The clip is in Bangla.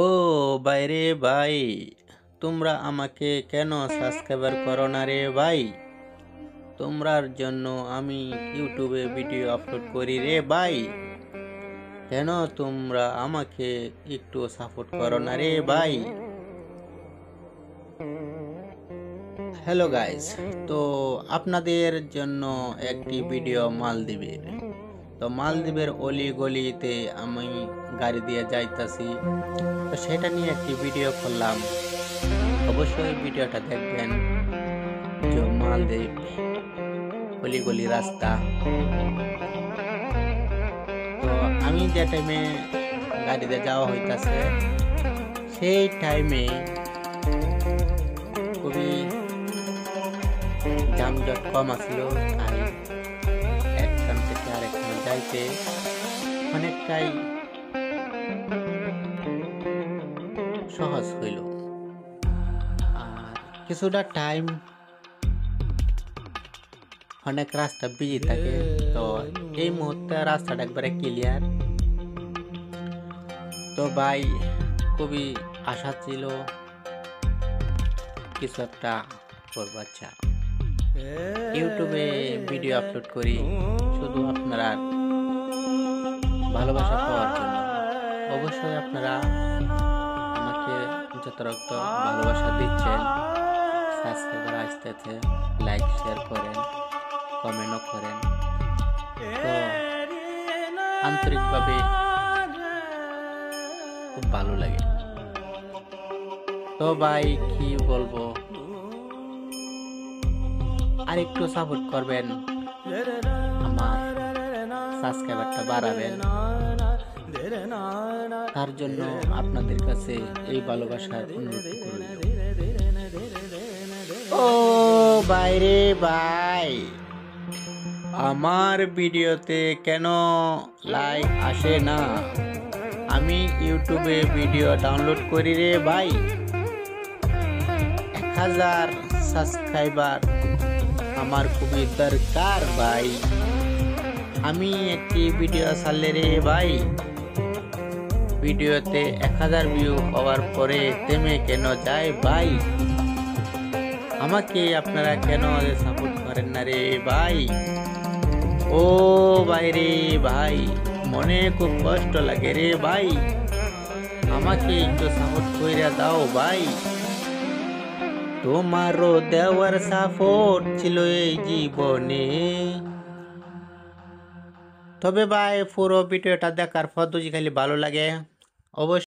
ও বাইরে ভাই, তোমরা আমাকে কেন সাবস্ক্রাইবার করো না রে ভাই? তোমরার জন্য আমি ইউটিউবে ভিডিও আপলোড করি রে ভাই। কেন তোমরা আমাকে একটু সাপোর্ট করো না রে ভাই? হ্যালো গাইস, তো আপনাদের জন্য একটি ভিডিও মালদ্বীপের। তো মালদ্বীপের অলি গলিতে আমি গাড়ি দিয়ে যাইতাছি, তো সেটা নিয়ে একটি ভিডিও করলাম। অবশ্যই ভিডিওটা দেখবেন। যে মালদ্বীপ গলি গলি রাস্তা। তো আমি যে টাইমে গাড়িতে যাওয়া হইতাছে সেই টাইমে খুবই যানজট কম আসলো, তাই একখান থেকে আরেকখানে যাইতে অনেকটাই সহজ হইল। আর কিছুটা টাইম অনেক রাস্তা বিজি থাকে, তো এই মুহূর্তে রাস্তাটা একবারে ক্লিয়ার। তো ভাই খুবই আশা ছিল কিছু একটা করবো। আচ্ছা, ইউটিউবে ভিডিও আপলোড করি শুধু আপনারা ভালোবাসা পাওয়ার জন্য। অবশ্যই আপনারা আমাকে যথাযথ ভালোবাসা দিচ্ছেন, সাবস্ক্রাইবার আসতেছে, লাইক শেয়ার করেন, কমেন্টও করেন। তো আন্তরিকভাবে খুব ভালো লাগে। তো ভাই কি বলবো, আর একটু সাপোর্ট করবেন, আমার সাবস্ক্রাইবারটা বাড়াবেন। তার জন্য আপনাদের কাছে এই ভালোবাসার অনুরোধ করি। ও বাইরে ভাই, আমার ভিডিওতে কেন লাইক আসে না? আমি ইউটিউবে ভিডিও ডাউনলোড করি রে ভাই। 1000 সাবস্ক্রাইবার আমার খুবই দরকার ভাই। আমি একটি ভিডিও ছাড়লে রে ভাই, ভিডিওতে 1000 ভিউ হওয়ার পরে থেমে কেন যায় ভাই? আমাকে আপনারা কেন সাপোর্ট করেন না রে ভাই? ও ভাই রে ভাই, মনে খুব কষ্ট লাগে রে ভাই। আমাকে একটু সাপোর্ট কইরা দাও ভাই। তোমারও দেওয়ার সাপোর্ট ছিল এই জীবনে। তবে ভাই পুরো ভিডিওটা দেখার পর যদি খালি ভালো লাগে অবশ্যই